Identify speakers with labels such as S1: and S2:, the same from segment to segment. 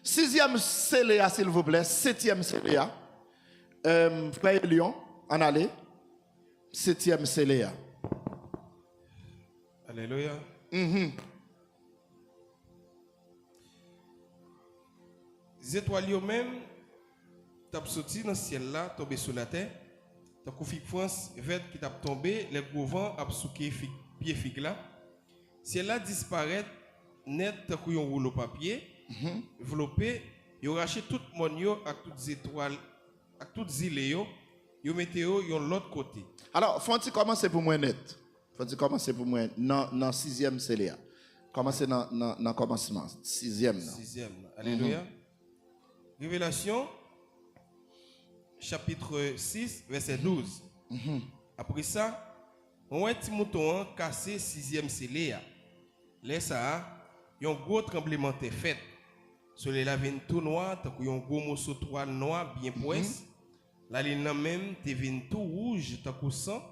S1: Sixième Céléa, s'il vous plaît. Septième Céléa. Frère Lyon, en allez. Septième Céléa.
S2: Alléluia. Les étoiles eux-mêmes, t'as sorti dans le ciel là, tombé sur la terre. T'as coupé France verte qui t'a tombé, les gros vents a souqué pied figue là. Ciel là disparaît net t'as couillon rouleau papier, enveloppé, yo raché tout le monde yo avec toutes les étoiles, avec toutes les îles yo mettez yo l'autre côté.
S1: Alors, faut-il commencer pour moi net? Faut-il commencer pour moi dans sixième Céléa? Commencer dans le commencement. Sixième.
S2: Sixième. Alléluia. Révélation, chapitre 6, verset 12. Après ça, on voit un petit mouton cassé sixième Céléa. Là, ça, il y a un gros tremblement de fait. Sur les lavines tout noir, il y a un gros morceau de toile noir bien poisse. La ligne même, tu viens tout rouge, tu as sang.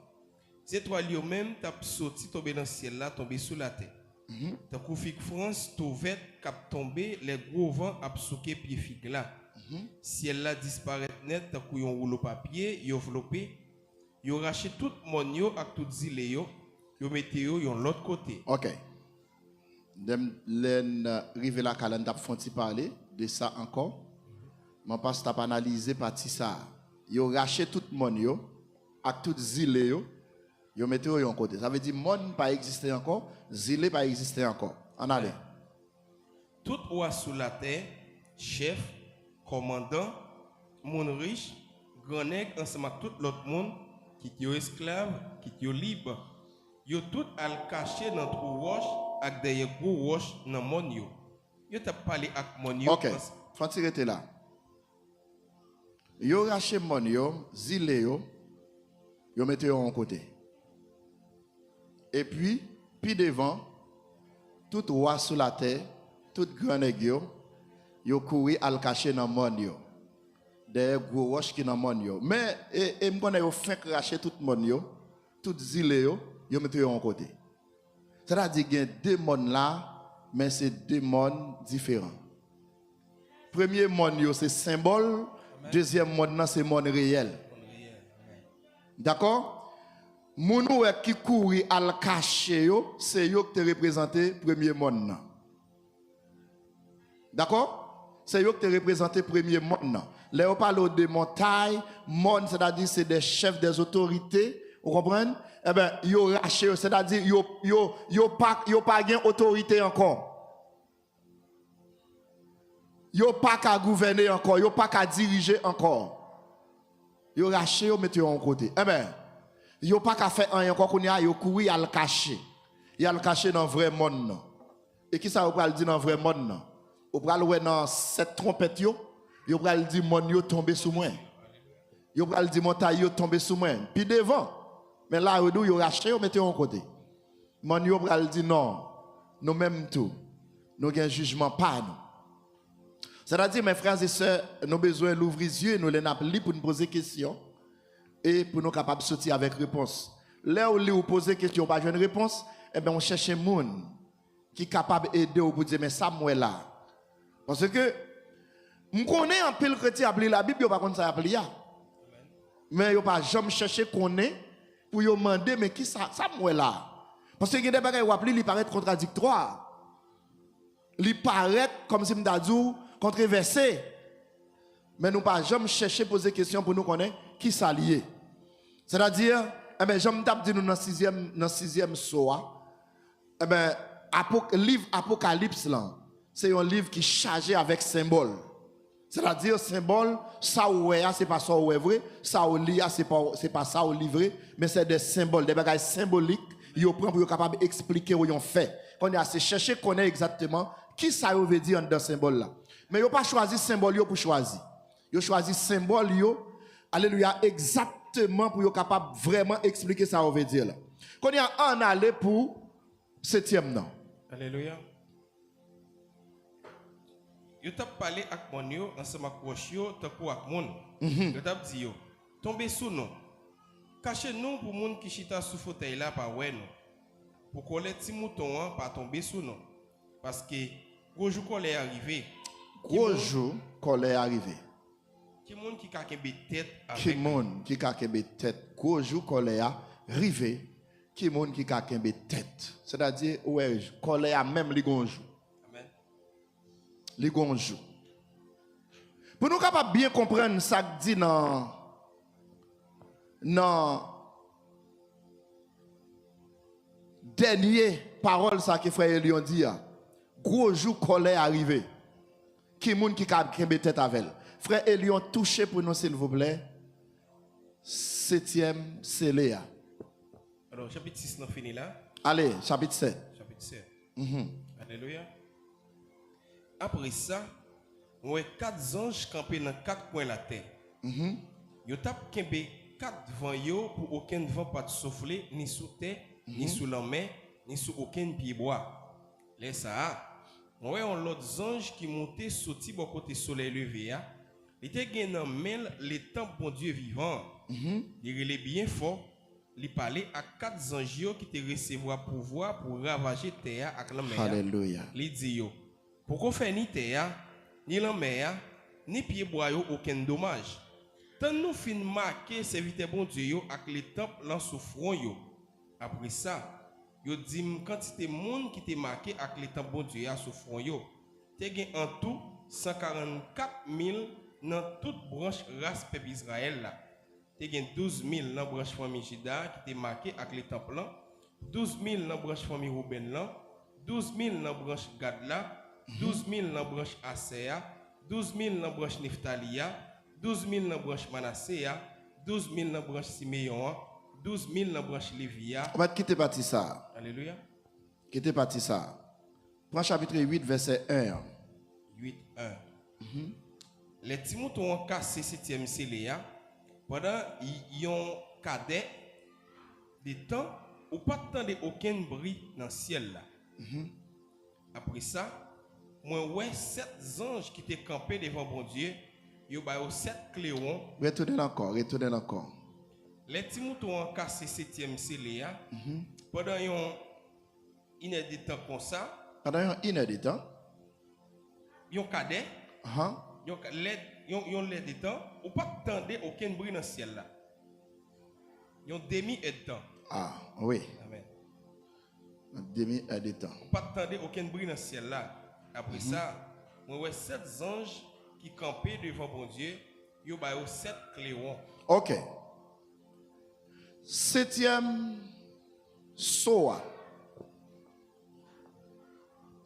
S2: Ces étoiles même, tu as sorti, tombé dans le ciel là, tombé sous la terre. Tu as coupé France, tout vert, cap tombé, les gros vents a souqué pied figue là. Ciel là disparaît net, tu as coupé un rouleau papier, il a enveloppé, il a raché tout le monde avec toutes les îles, il a mis de l'autre côté.
S1: Ok. Rive la calendrier font parler de ça encore. Je pense que tu as analysé partie ça. Ils ont racheté tout le monde avec toutes les îles. Ils ont mis de côté. Ça veut dire que le monde pas existé encore, les îles pas existé encore. En allez.
S2: Tout roi sous la terre, chef, commandant, monde riche, grand nègre, ensemble avec tout l'autre monde qui est esclave, qui est libre. Ils ont tout à le cacher dans le roche avec des gros roches dans le monde. Ils ont parlé avec le monde.
S1: Ok, faut tirer là. Ils ont racheté le monde, les îles, ils ont mis de côté. Et puis devant, tout roi sur la terre, tout grand nègre, yo couru à le cacher dans le monde. Des gros roches qui dans le monde. Mais, et me connais, yo fait racheter tout le monde, toutes les îles, yo mettent en côté. C'est-à-dire qu'il y a deux mondes là, mais c'est deux mondes différents. Premier monde, c'est symbole. Deuxième monde, c'est monde réel. D'accord? Mounou qui couru à le cacher, c'est eux qui te représenté premier monde. D'accord? C'est eux qui te représenté premier monde. Là, on parle de montagne, monde, c'est-à-dire c'est des chefs des autorités. Vous comprenez? Eh bien, yo raché, c'est-à-dire yo pas gain autorité encore. Yo pas qu'à gouverner encore, yo pas qu'à diriger encore. Yo raché, yo mettez en côté. Eh bien, yo pas qu'à faire un encore qu'on y a, yo courir à le cacher. Il a le cacher dans le vrai monde. Et qui ça vous pral dire dans le vrai monde? Vous pral ouais dans cette trompette yo pral dire monde yo tombé sous moi. Yo pral dire montagne yo tombé sous moi. Puis devant, mais là où yo raché, yo mettez en côté. Monde yo pral dire non, nous même tout. Nous gain jugement pas nous. C'est-à-dire, mes frères et sœurs, nous avons besoin d'ouvrir les yeux et nous les appeler pour nous poser des questions et pour nous capables de sortir avec réponse. Là où nous posons des questions, pas de réponse, eh bien, on cherche un monde qui est capable d'aider pour dire, mais ça, moi là. Parce que, je connais un peu le chrétien appeler la Bible, je ne sais pas comment ça appeler. Mais je ne pas jamais chercher connaître pour demander, mais qui ça, moi là. Parce que il y a des bagages qui appeler, il paraît contradictoire. Il paraît comme si je me disais, controversé. Mais nous pas jamais chercher poser question pour nous connaître qui s'allie. C'est-à-dire, eh ben j'aime tape dire nous dans sixième soir. Eh ben livre Apocalypse là, c'est un livre qui est chargé avec symbole. C'est-à-dire symbole, ça ou c'est pas ça ou est vrai, ça ou lia c'est pas ça ou livré, mais c'est des symboles, des bagages symboliques, yo prend pour capable expliquer où yon fait. Quand il a se chercher connaître exactement qui ça veut dire dans symbole là. Mais yo pas choisi symbole yo pour choisir. Yo choisi symbole yo, alléluia, exactement pour yo capable vraiment expliquer ça veut dire là. Quand il y a un aller pour septième non.
S2: Alléluia. Yo t'a parlé avec mon yo ensemble avec yo, t'a pour avec mon. Yo t'a dit yo, tombez sous nous. Cachez nous pour moun qui chita sous fauteuil là pas ouais nous. Pour que les petits moutons pas tomber sous nous. Parce que gros jour qu'on est arrivé.
S1: Gros jour, colère arrivé.
S2: Qui monde qui a kembe tête
S1: Qui
S2: avec
S1: monde qui a kembe tête. Gros jour, colère arrivé. Qui monde qui a kembe tête. C'est-à-dire, ouais, colère même les gonjou.
S2: Amen.
S1: Les gonjou. Pour nous capables bien comprendre ça que dit dans dernier parole ça que frère Elion dit. Gros jour colère arrivé. Qui monde qui a kembe tête avec elle. Frère Elion touché pour nous s'il vous plaît. 7e Céléa.
S2: Alors, chapitre 6, nous fini là.
S1: Allez, chapitre 7.
S2: Chapitre 7. Alléluia. Après ça, on a 4 anges campés dans 4 coins de la terre. Yo tap kembe 4 vents yo pour aucun vent pas de souffler ni sous terre, ni sous la mer, ni sous aucun pied bois. Les ça, on a l'autre ange qui montait sorti bon côté soleil levé. Il était gagné dans main les temps bon Dieu vivant. Il est bien fort. Il parlait à 4 anges qui te recevoir pouvoir pour ravager terre avec la mer.
S1: Alléluia.
S2: Il dit yo, pour qu'on fait ni terre, ni la mer, ni pied bois yo aucun dommage. Tant nous fin marquer serviteur bon Dieu yo avec les temples dans souffrant yo. Après ça, yo dit quantité monde qui te marqué avec les temples bon Dieu à souffrant yo. Te gen en tout 144 000 dans toute branche race peuple Israël là. Te gen 12 000 dans branche famille Juda qui te marqué avec les temples là. 12 000 dans branche famille Ruben là. 12 000 dans branche Gad là. 12 000 dans branche Asséa. 12 000 dans branche Nephtalia. 12 000 dans branche Manassé, 12 000 dans branche Siméon, 12 000 dans branche Lévia.
S1: On va quitter parti ça.
S2: Alléluia.
S1: Quitter parti ça. Prends chapitre 8, verset 1.
S2: 8, 1. Les petits moutons ont cassé 7e Céléa pendant qu'ils ont cadet des temps où pas de aucun bruit dans le ciel là. Après ça, moi ouais 7 anges qui étaient campés devant bon Dieu. Yo ba yo 7 cléons.
S1: Retournez encore.
S2: Les petits moutons ont cassé 7e Céléa. Pendant une heure de temps comme ça.
S1: Pendant une heure de temps.
S2: Yon cadet. Yon l'air de temps. Ou pas attendre aucun bruit dans le ciel là. Yon demi-heure de temps.
S1: Ah, oui.
S2: Amen.
S1: Demi-heure de temps.
S2: Ou pas attendre aucun bruit dans le ciel là. Après ça, on voit 7 anges qui campaient devant bon Dieu. Yo ba yo 7 cléons.
S1: Ok. 7e Soa.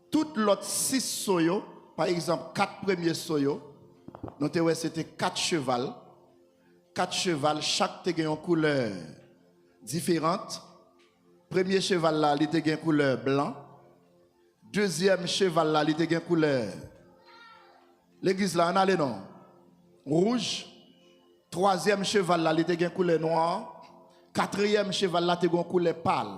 S1: Toutes l'autre 6 soyo, par exemple 4 premiers soyo, c'était 4 chevals. 4 chevals, chaque te une couleur différente. Premier cheval là, il te une couleur blanc. Deuxième cheval là, il te une couleur. L'église là, on a les noms. Rouge. Troisième cheval là, il te une couleur noire. Quatrième cheval là, il te une couleur pâle.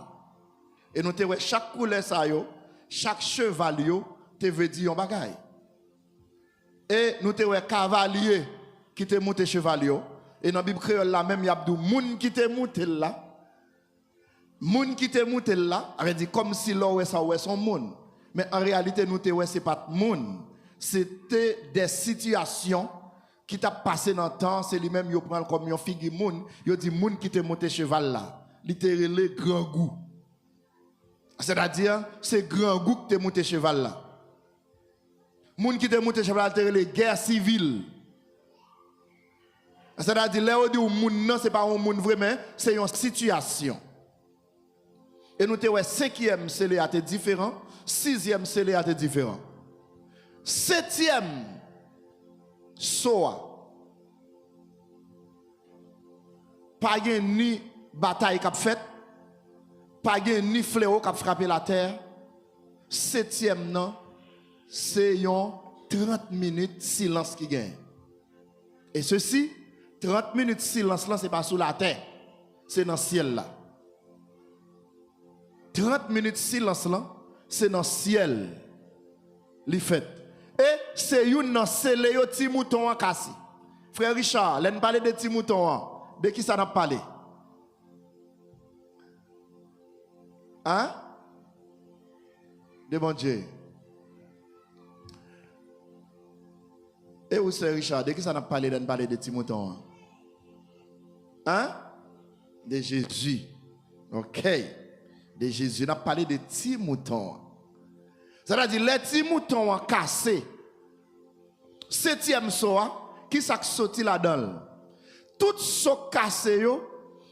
S1: Et nous te chaque couleur ça yo, chaque cheval yo, te veut dire un bagay. Et nous te cavalier qui te monté cheval yo. Et dans la Bible créole là même, il y a des moun qui te monté là. Moun qui te monté là, avait dit comme si l'on ça ouais son moun. Mais en réalité, nous te c'est pas moun. C'était des situations qui t'a passé dans le temps, c'est lui-même qui prend comme un figure moun, il dit moun qui te monté cheval là, littéralement grand goût. C'est-à-dire c'est grand goût qui te monté cheval là. Moun qui te monté cheval là, littéralement guerre civile. C'est-à-dire là où dit moun non, c'est pas un moun vraiment, c'est une situation. Et nous te 5e Céléa était différent, 6e Céléa était différent. 7e Soa. Pas ni bataille qui a fait, pas ni fléau qui a frappé la terre. 7e non, c'est 30 minutes silence qui gagne. Et ceci, 30 minutes silence là, c'est pas sous la terre, c'est dans le ciel là. 30 minutes silence là, c'est dans le ciel. Li fait. Et c'est une dans scellé yo ti mouton en cassé. Frère Richard, l'en parler de ti mouton, de qui ça n'a parlé? Hein? De bon Dieu. Et où c'est Richard? De qui ça n'a parlé de parler de petits moutons? Hein? De Jésus. Ok. De Jésus. On a parlé de petits moutons. C'est-à-dire, les petits moutons cassés. Septième soir, qui s'est sorti là-dedans? Tout ce cassé,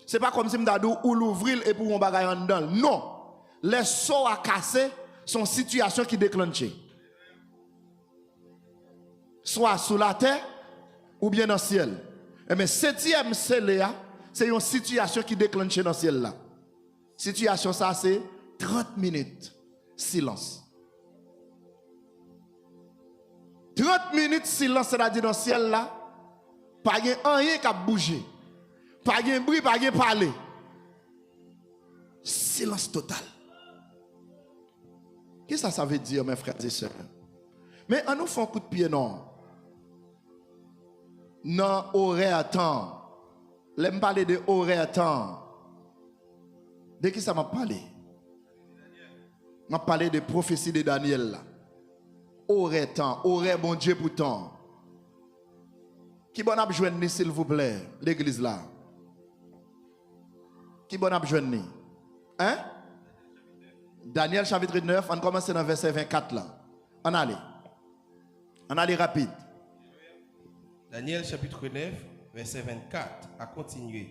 S1: ce n'est pas comme si je dit ou l'ouvrir et pour un bagage en dedans. Non. Les sauts à casser sont situations qui déclenchent. Soit sous la terre ou bien dans le ciel. Mais septième céléa, c'est une situation qui déclenche dans le ciel là. Situation ça c'est 30 minutes silence. 30 minutes silence, c'est-à-dire dans le ciel là, pas rien qui a bougé. Pas de bruit, pas de parler. Silence total. Qu'est-ce que ça veut dire, mes frères et sœurs? Mais on nous fait un coup de pied, non? Non, horaire temps. L'aime parler de horaire temps. De qui ça m'a parlé? M'a parlé de prophétie de Daniel là. Horaire temps, horaire bon Dieu pour temps. Qui bon a joindre s'il vous plaît, l'église là? Qui bon a joindre? Hein? Daniel chapitre 9, on commence dans le verset 24 là. On allait rapide.
S2: Daniel chapitre 9, verset 24, à continuer.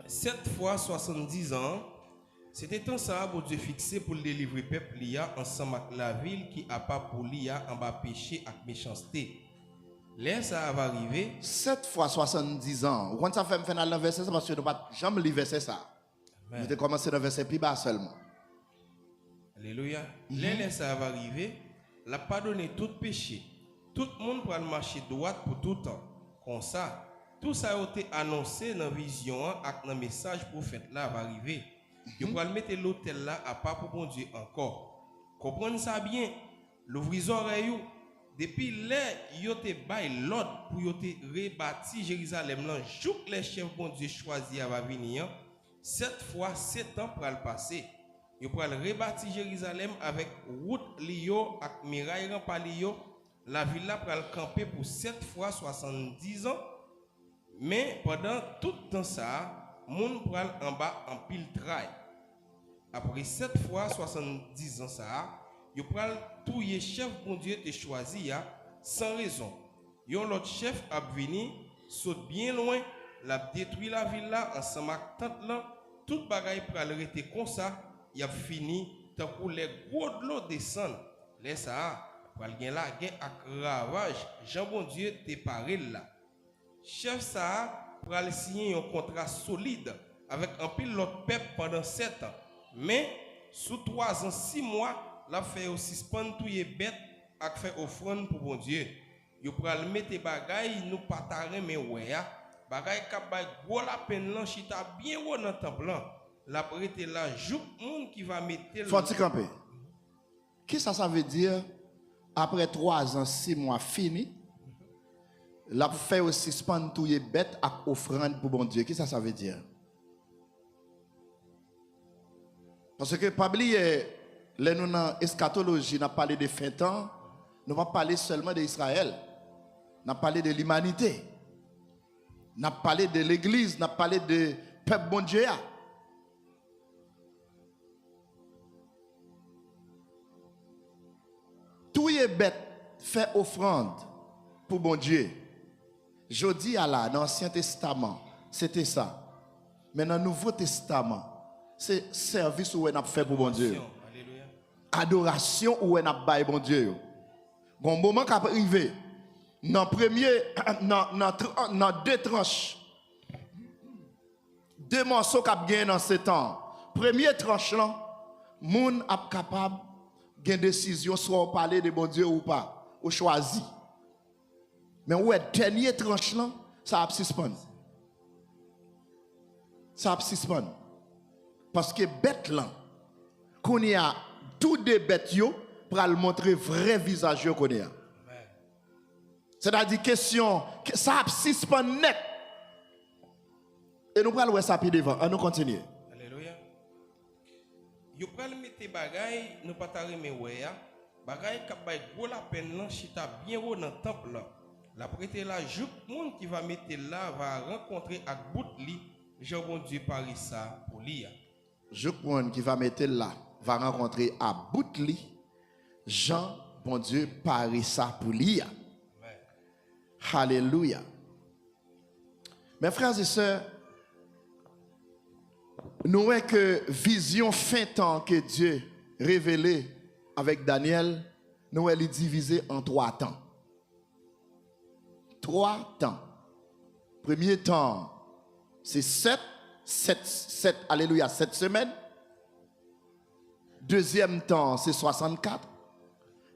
S2: 7 fois 70 ans, c'était un ça pour Dieu fixé pour délivrer le peuple l'IA ensemble avec la ville qui a pas pour l'IA en bas péché et méchanceté. Là, ça va arriver.
S1: 7 fois 70 ans. Quand ça fait me faire dans le verset, c'est parce que nous ne pouvons jamais lire verset ça. Nous avons commencé dans le verset plus bas seulement.
S2: Alléluia. Là, ça va arriver. La pardonner tout péché. Tout le monde pourra marcher droit pour tout temps. Comme ça, tout ça a été annoncé dans la vision et dans le message prophète là va arriver. Vous pourrez mettre l'hôtel là à part pour bon Dieu encore. Comprenez ça bien. L'ouvrir les oreilles. Depuis là, ils ont bail l'ordre pour rebâtir Jérusalem là. Jour que les chefs bon Dieu choisi va venir. 7 fois 7 ans pour le passer. Ils pourront rebâtir Jérusalem avec route lio avec muraille rampalio. La ville là pour le camper pour 7 fois 70 ans. Mais pendant tout le temps ça, moun pral en bas en pile trail. Après 7 fois 70 ans ça, yo pral tout les chef bon Dieu te choisi sans raison. Yon l'autre chef a venu saute bien loin, l'a détruit la ville là ensemble avec tante là, tout bagaille pral rester comme ça, il a fini tant pour les gros de l'eau descendre. Là ça pral gen la gen ak ravage, Jean bon Dieu te paré là. Chef ça pral signer un contrat solide avec un pile l'autre peuple pendant 7 ans. Mais sous 3 ans, 6 mois, la fait aussi suspendre tout les bêtes et faire offrande pour bon Dieu. Yo pral mettre bagay nous patare mais ouais bagay k'ap bay gros la peine là chita bien haut dans temple là. La prêter là jouk monde qui va mettre
S1: Faut-il camper? Qu'est-ce que ça veut dire après 3 ans, 6 mois fini? La fait aussi suspendre tout les bêtes et offrande pour bon Dieu. Qu'est-ce que ça veut dire? Parce que, pas oublier, là, nous, dans l'eschatologie, nous parlé de fin temps, nous ne pas parler seulement d'Israël. Nous avons parlé de l'humanité. Nous avons parlé de l'église, nous avons parlé de peuple bon Dieu. Tous les bêtes fait offrande pour bon Dieu. Je dis à la, dans l'Ancien Testament, c'était ça. Mais dans le Nouveau Testament, c'est service où on a fait pour bon Dieu. Adoration où on a baillé bon Dieu. Bon moment qui a arrivé, dans deux tranches, 2 morceaux qui ont gagné dans ce temps. Première tranche là, moun est capable de gagner décision soit on parler de bon Dieu ou pas, ou choisi. Mais ouais, dernière tranche là, ça a suspendre. Ça a suspendre. Parce que bête là, qu'on y a tous des bêtes yo pour le montrer vrai visage qu'on y a. C'est-à-dire question, ça a suspend net. Et nous prenons ça puis devant. On nous continue.
S2: Alléluia. Yo pral mettre bagay, nous pas taré mais ouais Bagay kap bay gros la peine nan chita bien haut dans temple là. La prêter la jouk monde qui va mettre là va rencontrer ak bout li Jean bon Dieu Paris ça pour lire.
S1: Je crois qui va mettre là va rencontrer à Boutli Jean bon Dieu Paris ça pour lire. Alléluia. Mes frères et sœurs, nous voyons que vision fin temps que Dieu révélé avec Daniel, nous voyons les diviser en 3 temps. 3 temps. Premier temps, c'est 7 alléluia, 7 semaines. Deuxième temps, c'est 64.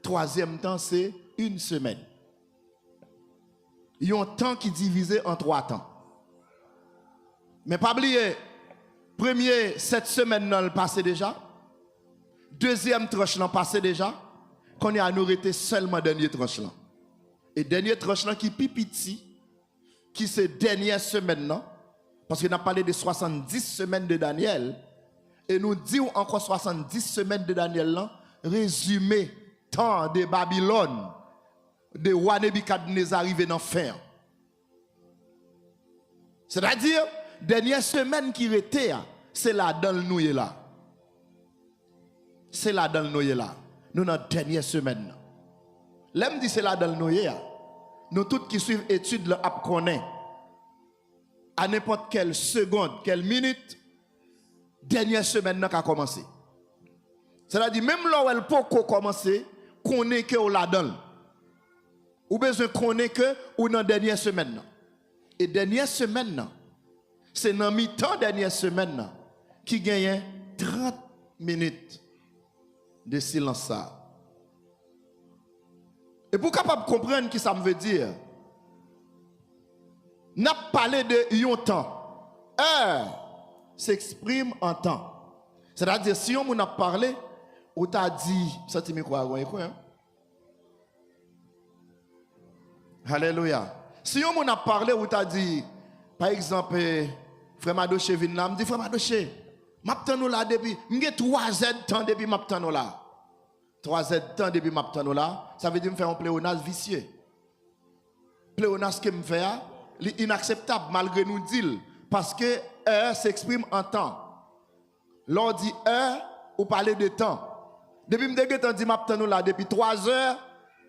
S1: Troisième temps, c'est 1 semaine. Il y a un temps qui est divisé en 3 temps. Mais pas oublier, premier 7 semaines dans le passé déjà. Deuxième tranche dans le passé déjà. Qu'on a arrêté seulement dernier tranche là. Et dernier tranche là qui est petit, qui c'est dernière semaine là. Parce qu'on a parlé de 70 semaines de Daniel. Et nous disons encore 70 semaines de Daniel là. Résumé temps de Babylone. De roi Nebuchadnezzar arrivé dans fin. C'est-à-dire, dernière semaine qui était, c'est là dans le noué là. C'est là dans le noué là. Nous dans la dernière semaine. L'aime dit c'est là dans le noué. Nous tous qui suivons études le app connaît. À n'importe quelle seconde, quelle minute, dernière semaine n'a qu'à commencer. C'est-à-dire, même là où elle peut commencer, qu'on est que on la donne. Ou besoin qu'on est que ou dans la dernière semaine. Et dernière semaine, c'est dans mi-temps dernière semaine qui gagne 30 minutes de silence. Ça. Et pour capable comprendre ce que ça me veut dire, n'a parlé de un temps. Heure s'exprime en temps. C'est-à-dire, si on a parlé, on t'a dit, ça tu me crois, hein? Alléluia. Si on a parlé, on t'a dit, par exemple, frère Madoché vient là, me dit, frère Madoché, m'attends là depuis, m'ai 3 Z temps depuis m'attends là. 3 Z temps depuis m'attends là, ça veut dire me faire un pléonasme vicieux. Pléonasme que me fait, c'est inacceptable malgré nous dire, parce que heure s'exprime en temps. L'on dit heure, ou parler de temps. Depuis me dit m'attends là depuis 3 heures.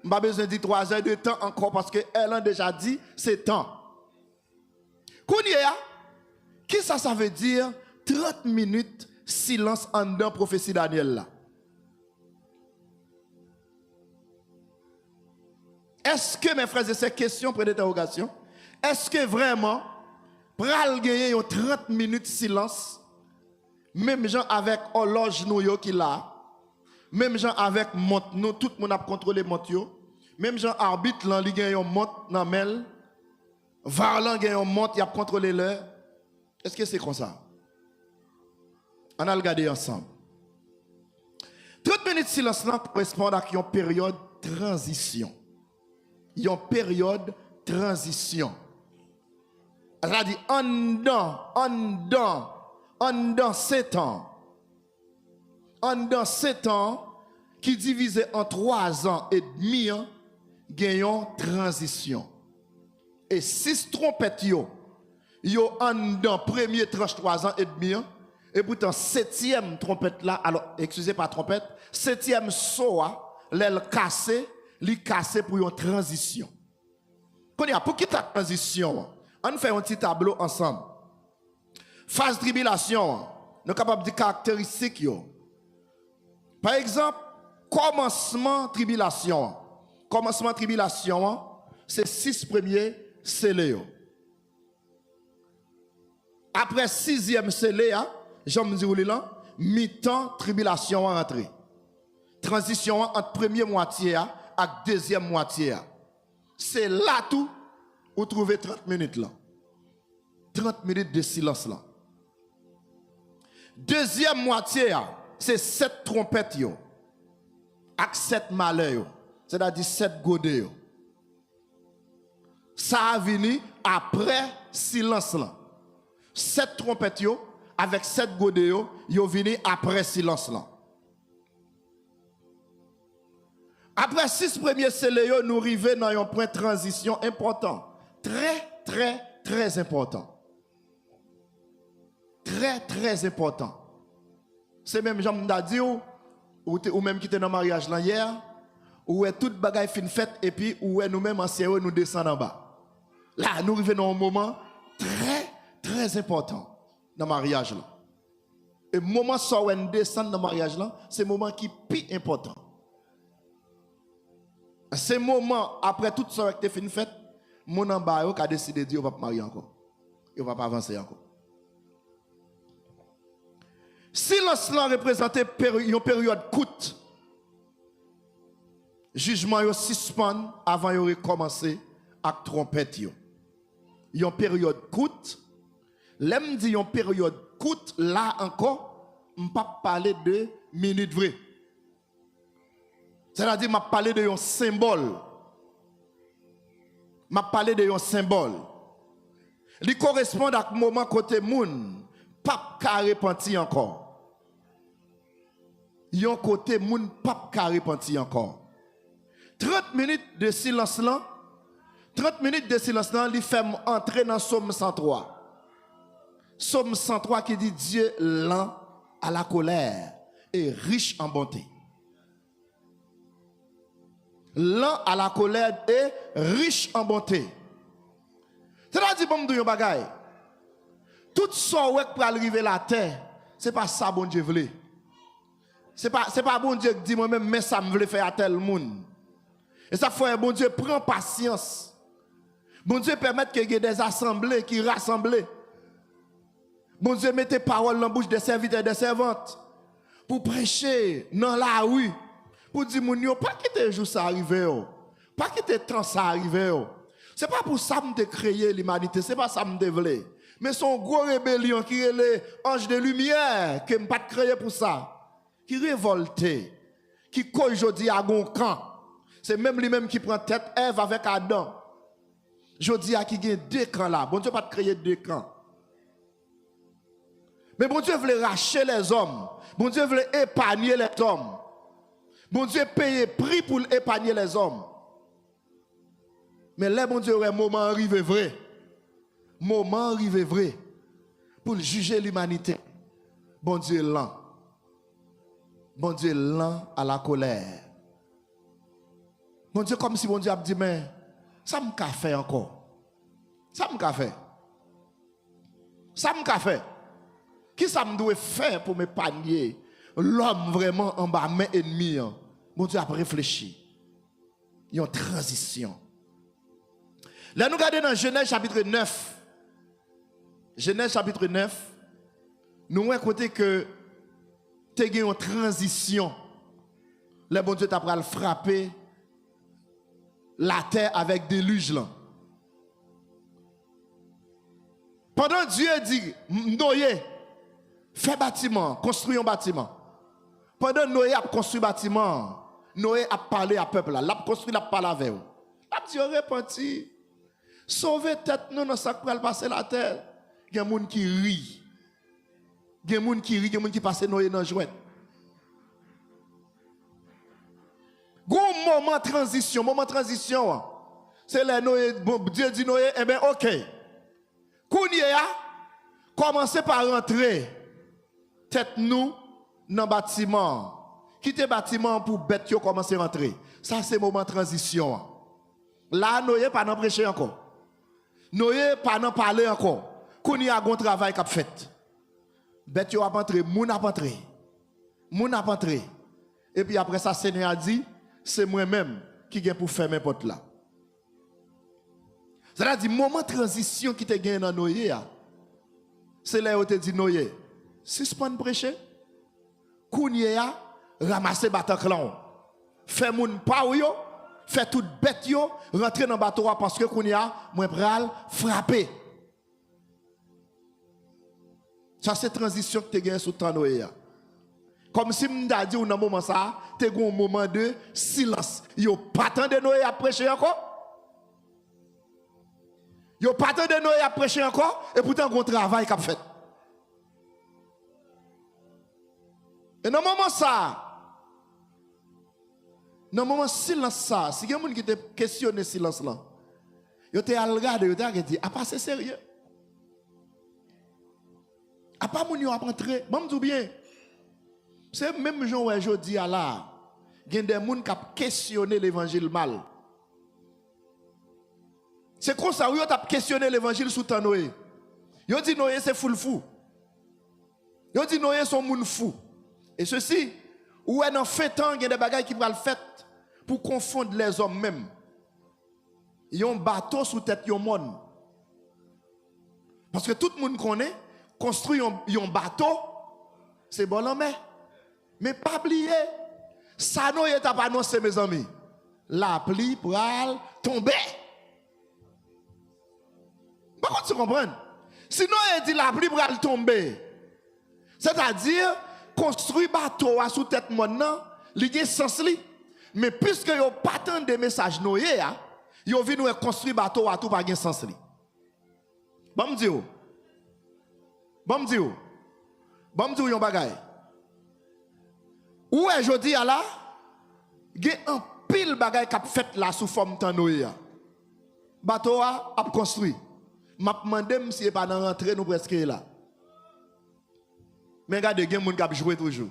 S1: Je n'ai pas besoin de 3 heures de temps encore parce qu'elle a déjà dit c'est temps. Qu'est-ce que ça veut dire 30 minutes silence en dedans prophétie Daniel là? Est-ce que mes frères et sœurs, question pour l'interrogation, est-ce que vraiment pral gagner 30 minutes silence même gens avec horloge nous qui là? Même gens avec montre, nous, tout le monde a contrôlé montre. Même gens arbitre, là, il gagne une montre dans mel. Varlan gagne une montre, il a contrôlé l'heure. Est-ce que c'est comme ça? On a regardé ensemble. 30 minutes de silence là correspond à une période de transition. Une période de transition. C'est-à-dire, en dans 7 ans. En dans 7 ans, qui divisé en 3 ans et demi, gagnons transition. Et 6 trompettes, yo en dans premier tranche 3 ans et demi, et pourtant 7e trompette là, alors, excusez pas trompette, 7e soa, l'aile cassé, li cassé pour une transition. Pour qui ta transition? On fait un petit tableau ensemble. Phase tribulation, nous sommes capables de caractéristiques, yo. Par exemple, commencement tribulation. Commencement tribulation, c'est 6 premiers scellés. Après 6e scellé, j'en me dis là, mi-temps tribulation rentrée. Transition entre première moitié et deuxième moitié. C'est là tout où trouver 30 minutes là. 30 minutes de silence là. Deuxième moitié, c'est 7 trompettes yo. Avec 7 malheurs. C'est-à-dire 7 godets. Ça a venu après silence là. 7 trompettes yo, avec 7 godets yo venu après silence là. Après 6 premiers scellés, nous arrivons dans un point de transition important. Très important. Très important. C'est même Jean Mdadi ou même qui était dans le mariage là hier, où est toute bagaille fin faite et puis où est nous-mêmes anciens nous descendons en bas. Là, nous arrivons dans un moment très important dans le mariage là. Et le moment où nous descendons dans le mariage là, c'est le moment qui est plus important. C'est le moment après toute ça qui est fin faite, mon en bas a décidé de dire on va pas marier encore. Il va pas avancer encore. Silence là représentait une période courte. Jugement yo suspend avant de recommencer avec trompette yo. Une période courte. L'aime dit une période courte là encore, on pas parler de minutes vraies. C'est-à-dire m'a parler de un symbole. M'a parler de un symbole. Il correspond à un moment côté moun pas ka repenti encore. Yon côté moun pas ka repenti encore. 30 minutes de silence là. 30 minutes de silence là, il fait entrer dans Somme 103. Somme 103 qui dit Dieu lent à la colère et riche en bonté. Lent à la colère et riche en bonté. C'est-à-dire, bon, nous bagaille. Tout ça pour arriver à la terre, c'est pas ça bon Dieu voulait. C'est pas bon Dieu qui dit moi-même, mais ça me voulait faire à tel monde. Et ça fait bon Dieu prend patience. Bon Dieu permet qu'il y ait des assemblées qui rassemblent. Bon Dieu mette paroles dans la bouche des serviteurs et des servantes pour prêcher dans la rue. Pour dire, mon yo, pas quitter jour ça arrive, pas quitter temps ça arrive. C'est pas pour ça que je créé l'humanité, c'est pas ça que je voulais. Mais son gros rébellion qui est les anges de lumière, que je pas créé pour ça, qui révolté, qui aujourd'hui à un camp. C'est même lui-même qui prend tête Ève avec Adam. Je dis à qui il y a 2 camps là. Bon Dieu pas créer 2 camps. Mais bon Dieu voulait racheter les hommes. Bon Dieu voulait épargner les hommes. Bon Dieu paye prix pour épargner les hommes. Mais là, bon Dieu, un moment arrivé vrai. Moment arrivé vrai. Pour juger l'humanité. Bon Dieu lent. Bon Dieu lent à la colère. Bon Dieu, comme si bon Dieu a dit, mais ça me fait encore. Ça me fait. Ça me fait. Qui ça me doit faire pour me panier? L'homme vraiment en bas, main ennemie. Bon Dieu a réfléchi. Il y a une transition. Là, nous regardons dans Genèse chapitre 9. Genèse chapitre 9. Nous voyons côté que tu as une transition. Là, bon Dieu t'a frappé la terre avec déluge là. Pendant Dieu dit, Noé, fais bâtiment, construis un bâtiment. Pendant Noé a construit un bâtiment, Noé a parlé à peuple là. L'a construit, l'a parlé avec eux. L'a dit, repenti. Sauvez tête nous dans ça pour passer la terre. Il y a des gens qui rient. Il y a des gens qui rient, il y a des gens qui passent Noé dans la jouette. Gros moment de transition. C'est là Noé, bon, Dieu dit Noé, eh bien ok. Kounia, commencez par rentrer tête nous dans le bâtiment. Quittez le bâtiment pour bête qui commencer à rentrer. Ça c'est moment de transition. Là, Noé pas n'en prêcher encore. Noé pas n'en parler encore. Kounia a un travail qu'a fait. Bête yo a rentré, moun a rentré. Moun a rentré. Et puis après ça, Seigneur a dit, c'est moi-même qui viens pour faire mes potes là. C'est-à-dire, moment de transition qui te gagne dans Noé, c'est là où tu dit Noé, suspend prêcher, Kounia, ramasser Bataclan, fait moun pa ou yo, fait toute bête yo, rentrer dans le bateau parce que Kounia, moi pral frapper. Ça c'est transition que tu gagné sous temps Noé. Comme si m'da dit dans moment ça, tu as un moment de silence. Yo pas tant de Noé à prêcher encore. Yo pas tant de Noé à prêcher encore et pourtant un travail qu'a fait. Et dans moment ça, Dans le moment silence ça, si quelqu'un qui te questionne silence là, yo te al regarder, yo te dit, ah pas c'est sérieux. Ah pas moun yo a entrer, bon me bien. C'est même gens où je dis à là, il y a des gens qui questionné l'évangile mal. C'est comme ça, vous avez questionné l'évangile sous temps Noé. Vous dit Noé c'est fou. Vous dit Noé sont moun fou. Et ceci, ou est dans fait temps, il y a des bagages qui vont le faire pour confondre les hommes même. Ils ont un bateau sous tête yon monde. Parce que tout le monde connaît, construire un bateau, c'est bon en mer. Mais pas oublier, ça nous est pas annoncé mes amis. La pluie pour tomber. Par contre, tu comprends? Sinon, il dit la pluie pour tomber. C'est-à-dire, construire bateau sous tête maintenant, il y a sens li. Mais puisque il n'y a pas tant de messages noyés, il y a vu nous construire bateau à tout pas de sens li. Bon me dire. Bon me dire. Bon me dire yon bagay. Où est jodi à là? Il y a un pile bagay qui a fait là sous forme de noyé. Bateau a construit. M'a demandé si pas dans rentrer nous presque là. Mais regardez, il y a des gens qui jouent toujours.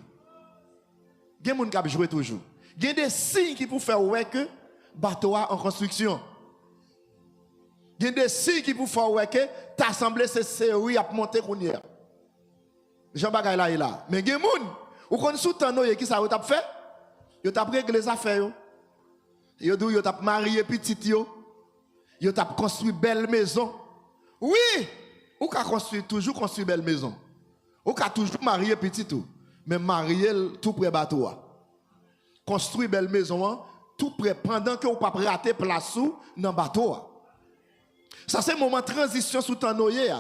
S1: Il y a des gens qui jouent toujours. Il y a des signes qui peuvent faire ouais que bateau en construction. Il y a des signes qui peuvent faire ouais que t'assemblée c'est série à monter qu'on hier. Jean bagay là et là. Mais il y a des gens ou qu'on sous temps qui ça t'a fait? Yo t'a réglé les affaires yo. Yo t'a marié petit yo. Yo t'a construit belle maison. Oui, ou qu'a construit toujours construit belle maison. Ou qu'a toujours marié petit tout, mais marié tout près bateau. Construit belle maison tout près pendant que ou pas rater place sous dans bateau. Ça c'est moment transition sous temps noyé.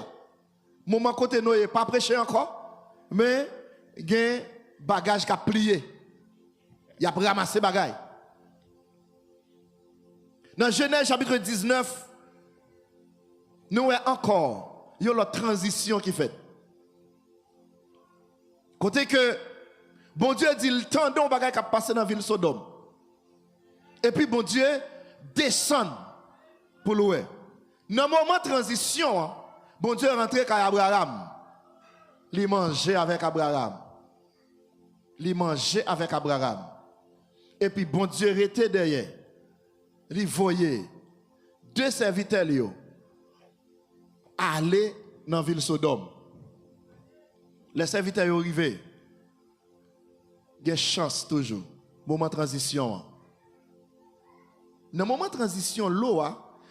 S1: Moment côté noyé pas prêcher encore, mais gain bagage qui a plié. Il a ramassé bagage. Dans Genèse chapitre 19 nous avons encore la transition qui fait. Côté que, bon Dieu dit, le temps d'un bagage qui a passé dans la ville Sodome. Et puis, bon Dieu descend pour louer. Dans le moment de transition, bon Dieu est rentré avec Abraham. Il mangeait avec Abraham. Il mangeait avec Abraham. Et puis, bon Dieu était derrière. Il voyait deux serviteurs aller dans la ville Sodome. Les serviteurs sont arrivés. Il y a chance toujours. Moment de transition. Dans le moment de transition, l'eau,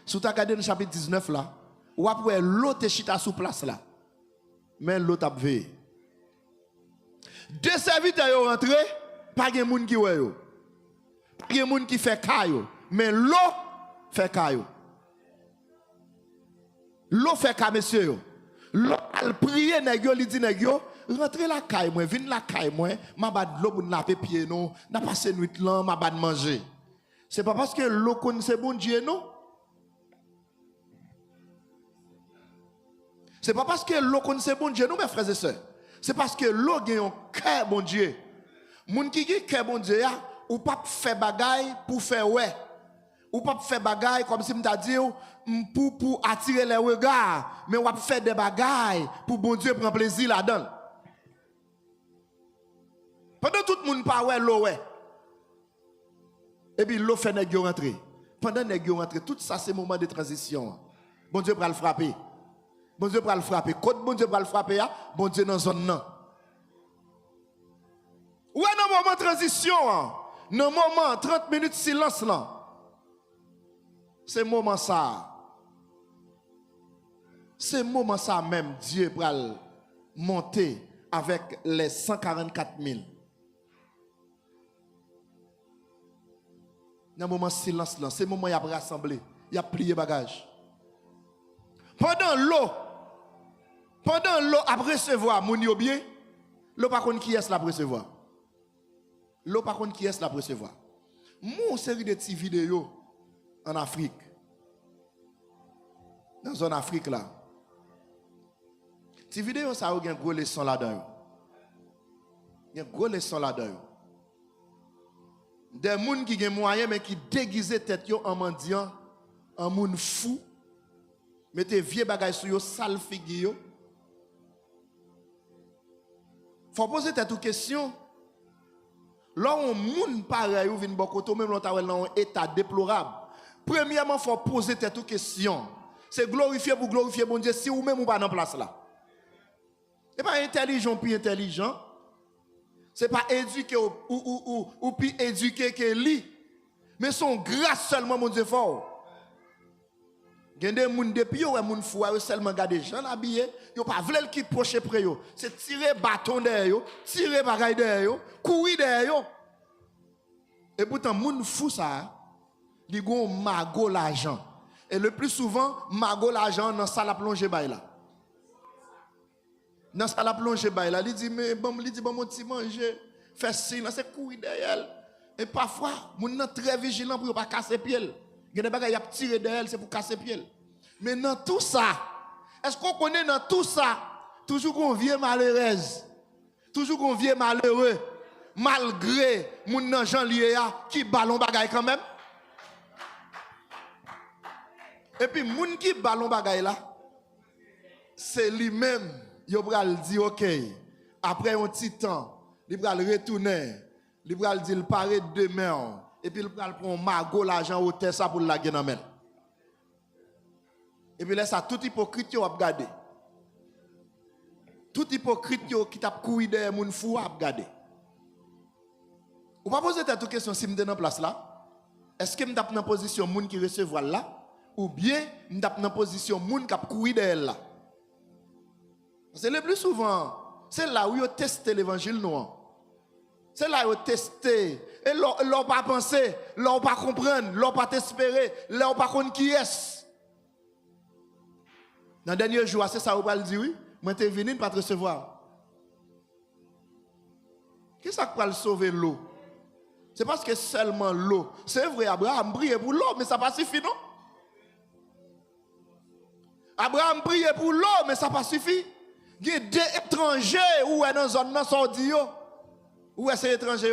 S1: si tu as regardé dans le chapitre 19, là, ou après l'eau te chita sous place là. Mais l'eau t'a veillé. Deux serviteurs sont rentrés, pas de monde qui est là. Pas de monde qui fait caillou. Mais l'eau fait caillou. L'eau fait ka monsieur. L'eau elle prie nèg yo, li dit nèg yo, rentrez la caille moi, vinn la caille moi, m'a bad l'eau pour laver pied non, n'a passé nuit là, m'a bad manger. C'est pas parce que l'eau connaît bon Dieu non. C'est pas parce que l'eau connaît bon Dieu non mes frères et sœurs. C'est parce que l'eau gagne un cœur bon Dieu. Moun qui gagne cœur bon Dieu ou pas faire bagaille pour faire ouais. Ou pas faire bagaille comme si m'ta dit pour attirer les regards, mais on va faire des bagailles pour bon Dieu prendre plaisir là-dedans. Pendant tout le monde pas ouais l'eau ouais. Et puis l'eau fait nèg yo rentrer. Pendant nèg yo rentrer, tout ça c'est moment de transition. Bon Dieu va le frapper. Bon Dieu va le frapper. Quand bon Dieu va le frapper, bon Dieu dans zone nan. Ouais dans moment de transition, dans moment 30 minutes silence là. C'est moment ça. C'est moment ça même, Dieu va monter avec les 144 000. Dans le moment silence là, c'est le moment où il a rassemblé, il a plié bagage. Pendant l'eau a recevoir mon yo bien, l'eau par contre qui est la recevoir. L'eau par contre qui est la recevoir. Mon série de petites vidéos en Afrique. Dans la zone Afrique là. Ces vidéos, ça a une grosse leçon là-dedans. Il y a une grosse leçon là-dedans. Des gens qui ont moyen mais qui déguisent tête yo en mendiant, en moun fou. Mettez vieux bagay sur yo, sale figure. Faut poser tête aux questions. Là on moun pareil ou vinn bokoto même l'on t'a dans un état déplorable. Premièrement, faut poser tête aux questions. C'est glorifier pour glorifier bon Dieu si ou même ou pas dans place là. C'est pas intelligent puis intelligent. C'est pas éduqué ou puis éduqué que lui. Mais son grâce seulement mon Dieu fort. Il y a des gens depuis yo moun fou seulement garder gens habillés, yo pas vle qui proche près yo. C'est tirer bâton derrière yo, tirer bagaille derrière yo, courir derrière yo. Et pourtant moun fou ça, li gon mago l'argent. Et le plus souvent mago l'argent dans salle à plonger bail là. Dans salle à plonger bail là, il dit mais bon mon petit manger, fait signe, c'est courir derrière. Et parfois moun nan très vigilant pour pas casser pied. Il y a des bagages qui tirent d'elle, c'est pour casser pied. Mais dans tout ça, est-ce qu'on connaît dans tout ça, toujours qu'on vient malheureuse, toujours qu'on vient malheureux, malgré mon nan Jean lié qui ballon bagaille quand même? Et puis, moun qui ballon bagaille là, c'est lui-même, il va dire, ok, après un petit temps, il va retourner, il va dire, il paraît demain. Et puis il prend mago l'argent au terre ça pour la gagner dans main. Et puis là ça tout hypocrite yo a regarder. Tout hypocrite yo qui t'a courir derrière moun fou a regarder. Ou pas poser cette question si me dans place là? Est-ce que me tape dans position moun qui recevoir là ou bien me tape dans position moun qui a courir derrière là? C'est le plus souvent, c'est là où yo tester l'évangile non. C'est là où tester. Et l'on pas penser, l'on pas comprendre, l'on pas espérer, l'on pas connaître qui est. Dans le dernier jour, c'est ça où va le dire oui, moi t'es venu pas te recevoir. Qu'est-ce que ça va le sauver l'eau? C'est parce que seulement l'eau. C'est vrai, Abraham priait pour l'eau, mais ça pas suffit non? Abraham priait pour l'eau, mais ça pas suffit. Il y a des étrangers où est dans une zone sortie. Où est-ce étranger?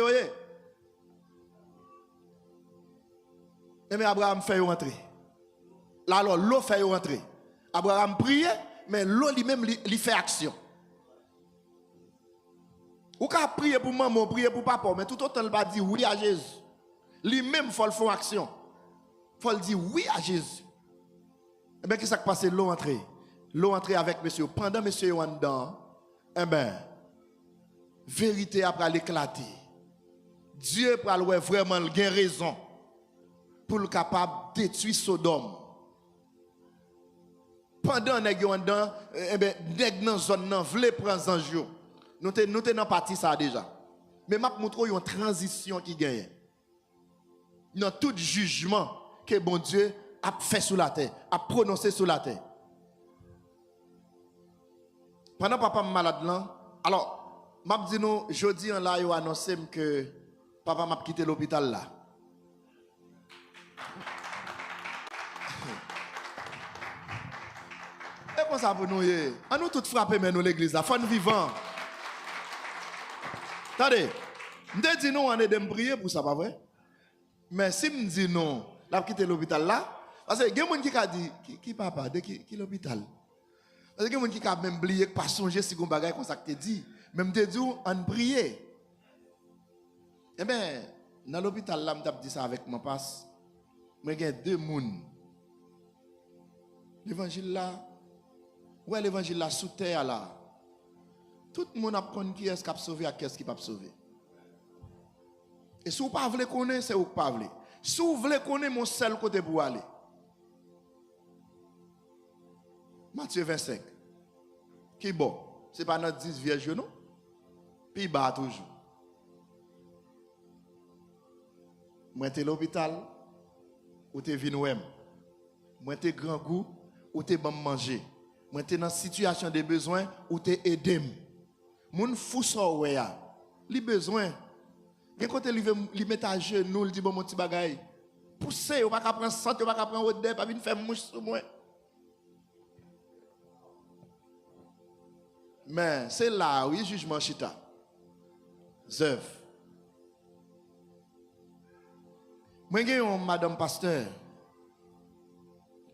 S1: Mais Abraham fait rentrer. Là, alors, l'eau fait rentrer. Abraham priait, mais l'eau lui-même lui fait action. Ou qu'à prier pour maman, prier pour papa, mais tout autant il va dire oui à Jésus. Lui-même, il faut le faire action. Il faut le dire oui à Jésus. Eh bien, qu'est-ce qui s'est passé? L'eau entrée. L'eau entrée avec monsieur. Pendant monsieur est dedans, eh bien, vérité après l'éclater. Dieu pour vraiment il a raison pour le capable de détruire Sodome. Pendant nèg yo dedans, eh ben nèg dans zone nan vle prendre en jour. Nous te dans partie ça déjà. Mais m'a montre une transition qui gagne. Dans tout jugement que bon Dieu a fait sur la terre, a prononcé sur la terre. Pendant papa malade là, alors m'a dit nous jeudi en là yo annoncé que papa m'a quitté l'hôpital là. Et comment ça pour nous on nous tout frapper mais nous l'église là, faut nous vivant. Attendez, me dit nous on est de me prier pour ça pas vrai? Mais si me dit non, l'a quitté l'hôpital là parce que il y a des gens qui a dit qui papa de qui l'hôpital. Parce que il y a des gens qui a même oublié pas songer si gon bagaille comme ça que te dit, même te dit on prier. Eh bien, dans l'hôpital là, je dit ça avec mon passe. Moi j'ai deux moun. L'évangile là, ouais l'évangile là sous terre là. Tout le monde apprend qui est-ce qui a sauvé et qui est-ce qui pas sauvé. Et si vous ne voulez pas connaître, c'est vous qui ne voulez pas. Si vous voulez connaître mon seul côté pour aller. Matthieu 25. Qui est bon? Ce n'est pas notre 10 vierges, non? Puis il bat toujours. Moi, t'es l'hôpital, ou t'es venu ouem. Moi, t'es grand goût, ou t'es bon manger. Moi, t'es dans une situation de besoin, ou t'es aidé. Moun fou ça ouais ya. Li besoin. Gen côté li met à genoux, li dit bon mon petit bagay. Pousser, ou pas ka prendre santé, ou pas ka prendre odeur, pas venir faire mouche sur moi. Mais c'est là où il jugement chita. Zèv. Moi, j'ai une madame pasteur.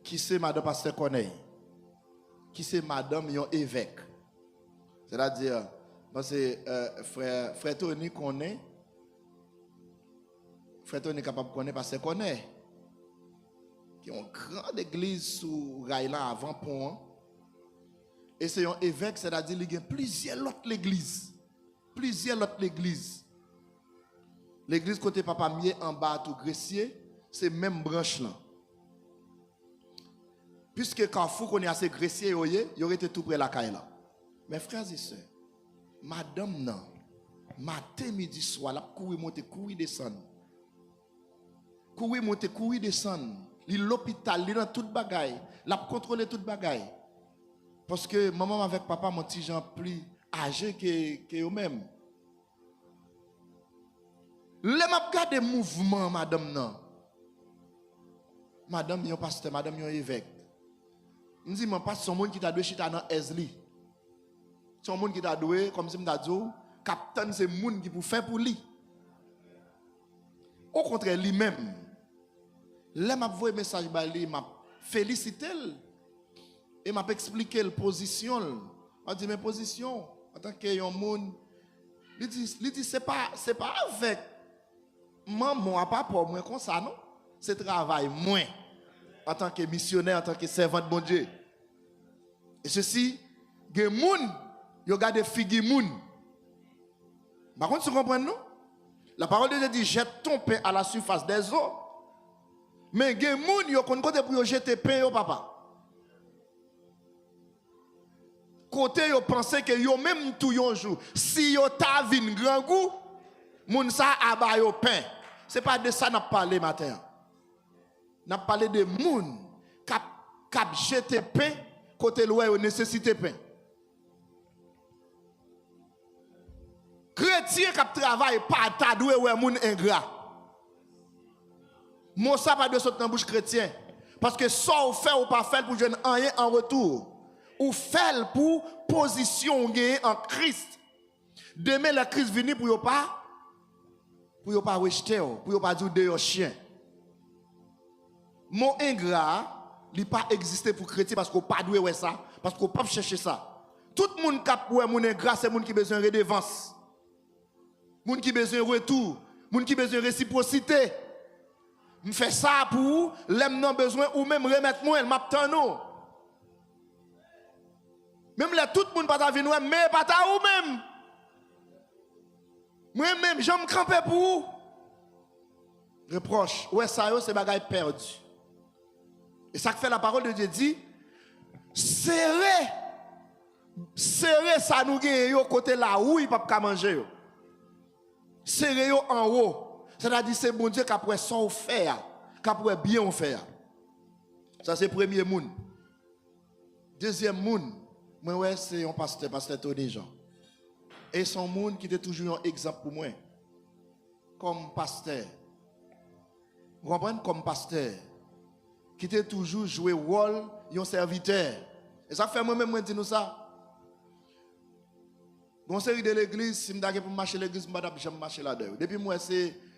S1: Qui c'est madame pasteur connaît? Qui c'est madame yon évêque? C'est-à-dire, c'est frère Tony connaît. Frère Tony est capable de connaître parce qu'il connaît. Qui ont une grande église sous Raïla avant pont. Et c'est un évêque, c'est-à-dire qu'il y a plusieurs autres églises. Plusieurs autres églises. L'église côté Papa Mier en bas tout Gressier, c'est même branche là. Puisque quand vous connaissez assez Gressier, il y aurait été tout près de la caille là. Mes frères et sœurs, madame non, matin, midi, soir, la courir monter, courir descendre. Courir monter, courir descendre. L'hôpital, il dans toute bagaille, la contrôler toute bagaille. Parce que maman avec papa, mon petit Jean plus âgé que eux-mêmes. Les m'a regardé mouvement madame non. Madame yon pasteur, madame yon évêque. Je dis mon pasteur son monde qui t'a doué chita dans Esli. Son monde qui t'a doué comme si m'ta dit capitaine c'est monde qui pour faire pour lui. Au contraire lui-même. Là m'a envoyé message ba lui m'a félicité et m'a expliqué la position. On dit mes positions en tant que yon monde il dit c'est pas avec maman à pas pour moi comme ça non, c'est travail moins en tant que missionnaire, en tant que servant de bon Dieu. Et ceci, gen moun, yo gade figi moun. Par contre, tu comprends non? La parole de Dieu dit jette ton pain à la surface des eaux. Mais gen moun yo kon kote pour yo jeter pain yo papa. Côté yo pensé que yo même tout yon jour, si yo ta vin grand goût, moun sa aba yo pain. C'est pas de ça n'a parlé matin. N'a parlé de moun cap jeter pain côté loin yo nécessité pain. Chrétien qui travaille pas ta doué ouais moun ingrat. Mon ça pas de sorte dans bouche chrétien parce que ça ou fait ou pas faire pour jeune rien en retour. Ou fait pour position gagner en Christ. Demain la crise venir pour pas rejeter pour pas dire de chien. Mon ingrat, il pas exister pour chrétien parce qu'on pas doué ouais ça, parce qu'on pas chercher ça. Tout le monde cap ouais mon ingrat c'est monde qui besoin de redevance. Monde qui besoin de retour, monde qui besoin de réciprocité. Me fait ça pour l'aime non besoin ou même remettre moi, m'attend non. Même là tout le monde pas ta venir mais pas ta ou même. Moi même j'aime camper pour vous. Reproche, ouais ça yo c'est bagaille perdu. Et ça que fait la parole de Dieu dit serrez ça nous gagne yo côté là où il pas manger yo. Serrez yo en haut. C'est-à-dire c'est bon Dieu qui après son faire, qui après bien faire. Ça c'est premier monde. Deuxième monde, moi ouais c'est un pasteur Tony Jean. Et son monde qui était toujours un exemple pour moi. Comme pasteur. Vous comprenez comme pasteur qui était toujours joué rôle d'un serviteur. Et ça fait moi-même moi dire nous ça. Bon série de l'église, si je pour marcher l'église, je ne vais jamais marcher là-dedans. Depuis moi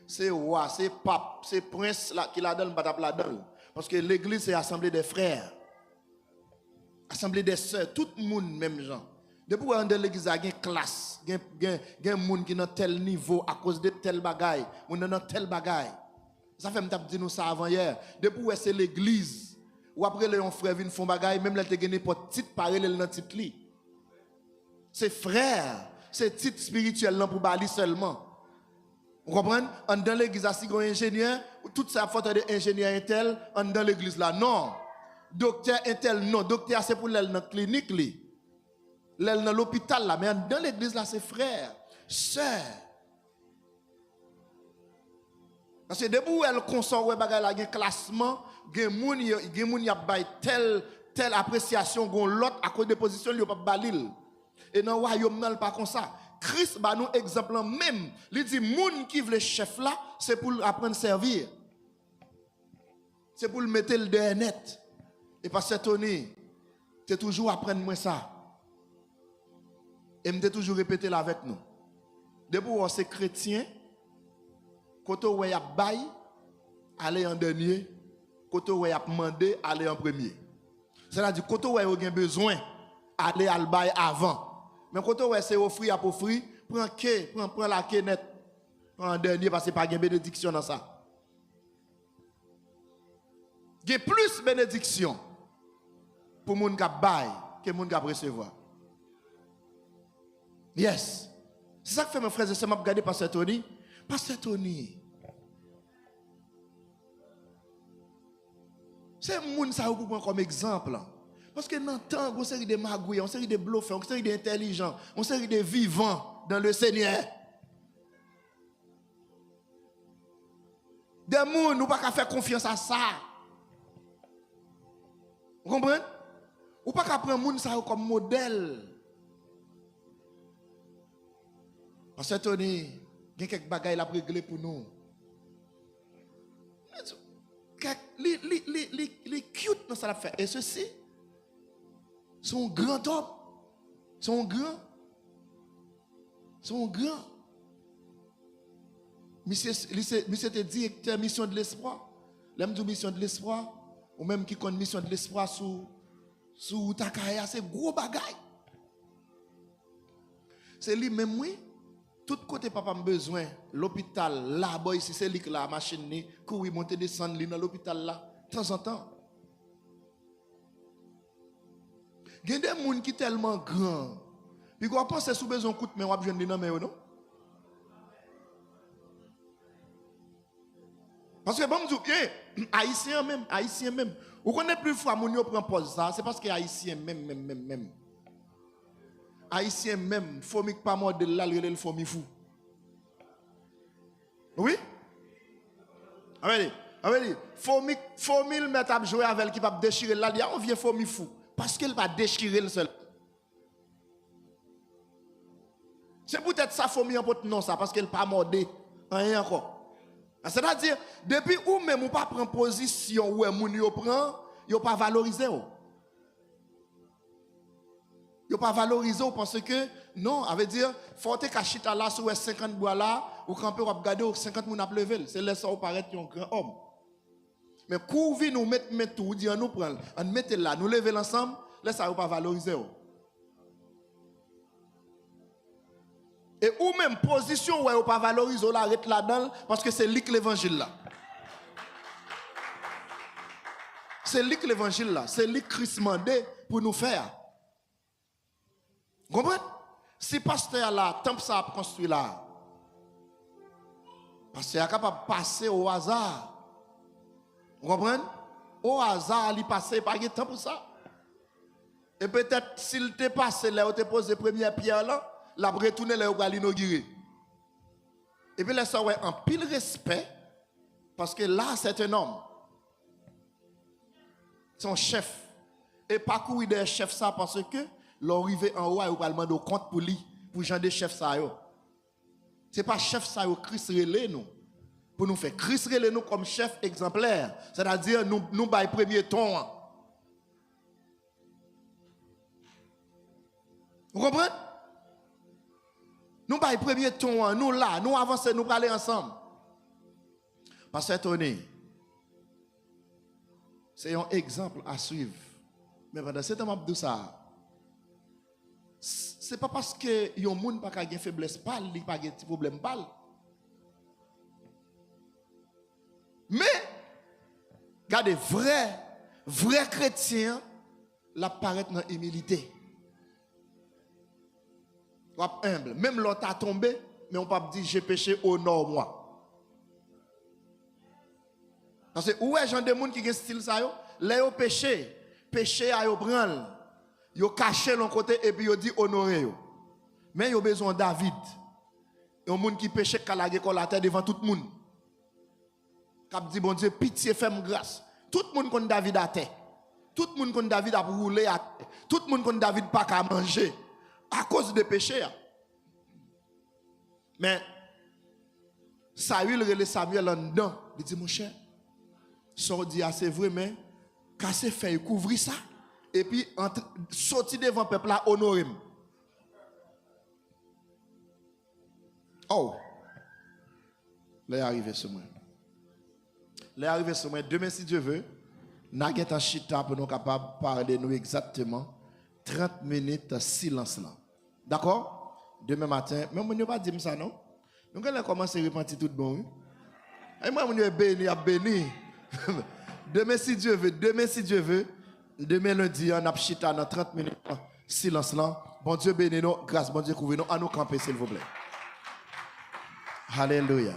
S1: c'est roi, c'est pape, c'est prince là, qui la donne, là-dedans. Parce que l'église, c'est assemblée des frères, assemblée des sœurs, tout le monde, même gens. Depuis qu'on est dans l'église, il y a une classe, il y a un monde qui est dans tel niveau à cause de tel bagaille, on est dans tel bagaille. Ça fait me dire nous ça avant hier. Depuis que c'est l'église, ou après les frères viennent font bagaille, même là, tu as gagné pour titre parallèle dans titre li. C'est frère, c'est titre spirituel pour bali seulement. Vous comprenez? Dans l'église, si vous êtes ingénieur, toute sa faute de ingénieur intel, dans l'église là, non. Docteur intel, non. Docteur, c'est pour l'aile dans la clinique, l'aile dans l'hôpital là. Mais dans l'église là, c'est frère, sœur. Parce que depuis où elle consort, il y a un classement, il y a moun qui telle appréciation, l'autre à cause de position, il n'y a pas de balil. Et dans le royaume, il n'y a pas comme ça. Christ ba nous exemple même. Il dit moun qui veut chef là, c'est pour apprendre à servir. C'est pour le mettre le derrière net. Et pasteur Tony, tu toujours apprendre moi ça. Et me toujours répéter là avec nous. Depuis où c'est chrétien, quand on y a bail, aller en dernier, quand vous avez demandé, aller en premier. C'est-à-dire, quand vous avez besoin, aller à le bail avant. Mais quand vous avez offrir à offrir, prends la quai net, prends en dernier parce que pas de bénédiction dans ça. Il y a plus de bénédiction pour les gens qui bail que les gens qui recevoir. Yes. C'est ça que fait mes frères et sœurs, je regarde Pasteur Tony. Pasteur Tony. C'est le monde ça vous prend comme exemple. Parce que dans le temps, on série de magouilles, on série de bluffeurs, on série d'intelligents, on série de vivants dans le Seigneur. Des gens, nous ne pouvons pas faire confiance à ça. Vous comprenez? Ou pas qu'à prendre moun ça comme modèle. Parce que Tony, il y a quelques bagailles à régler pour nous. Les cute dans ça l'a fait. Et ceci, sont grand homme. Sont grand. Monsieur était directeur mission de l'espoir. L'aime du mission de l'espoir. Ou même qui connaît mission de l'espoir sous Takaya, c'est gros bagaille. C'est lui même oui. Tout côté papa a besoin. L'hôpital là boy ici c'est lui qui la machine ni courir monter descendre dans l'hôpital là de temps en temps. Il y a des gens qui sont tellement grands. Puis qu'on pense sous besoin de coup de main, on va besoin de non mais non. Parce que bon me haïtien même. Vous connaissez plus fois mon yo prend pause ça, c'est parce que haïtien même. Haïtien même, faut pas modèle là, le faut mi fou. Oui? Allez, faut mille mettre à jouer avec qui va déchirer là, on vient faut mi fou parce qu'elle va déchirer le seul. C'est peut-être ça faut mi en pot non ça parce qu'elle pas mordé rien encore. C'est-à-dire depuis où même ou pas prendre position où moun yo prend, yo pas valoriser ou. Yo pas valoriser parce que non, ça veut dire faut te cachita là sur 50 bois là ou camper ou regarder 50 moun a lever, c'est laisser ou paraître un grand homme. Mais couvrir nous mettre tout dire nous prendre, on mettre là, nous lever ensemble, laisse ça ou pas valoriser ou. Et ou même position où ou pas valoriser ou la arrête là-dedans parce que c'est lui que l'évangile là. C'est lui que l'évangile là, c'est lui que Christ mandé pour nous faire. Vous comprenez? Si pasteur là, tant que ça a construit là, pasteur est capable de passer au hasard. Vous comprenez? Au hasard, il passe, pas de temps pour ça. Et peut-être s'il te passe là, où te pose la première pierre là, la retourner là, où va l'inaugurer. Et puis là, ça ouais, en pile respect, parce que là, c'est un homme. Son chef. Et pas courir des chefs ça parce que l'arrivée en haut, il va demander compte pour lui, pour gens des chefs ça. Ce n'est pas chef ça, Christ relé nous. Pour nous faire Christ relé nous comme chef exemplaire. C'est-à-dire, nous bail premier ton. Vous comprenez? Nous bail premier ton, nous là, nous avancer, nous aller ensemble. Parce que Tony, c'est un exemple à suivre. Mais pendant ce temps, je dis ça. Ce n'est pas parce que y a un monde qui a une faiblesse pâle, il n'y a pas de problème pâle. Mais, regardez, vrai chrétien, la paraît dans l'humilité. Humble. Même l'autre a tombé, mais on ne peut pas dire j'ai péché, honore moi. Parce que où est gens de monde qui ont style ça yo, là yo péché à yo prendre. Yo caché l'un côté et puis yo dit honorer yo. Mais yo besoin de David. Un monde qui péché calage la terre devant tout le monde. Cap dit bon Dieu pitié fais-moi grâce. Tout le monde connaît David à terre. Tout le monde connaît David à rouler à terre. Tout le monde connaît David pas qu'à manger à cause de péché. Mais Saül relève Samuel en dedans, il dit mon cher, ça dit c'est vrai mais casser fait couvrir ça. Et puis, sortir devant le peuple là, honorer. Oh, là est arrivé ce moment. Les arrivés sur moi, demain si Dieu veut, nous avons un chita pour nous capables de parler nous exactement 30 minutes silence là. D'accord? Demain matin, même on ne pas dire ça non? Nous allons commencer à repentir tout bon. Et moi, on est béni, à béni. Demain si Dieu veut, demain lundi, on a chita dans 30 minutes silence là. Bon Dieu béni nous, grâce, bon Dieu couvre nous, à nous camper s'il vous plaît. Alléluia.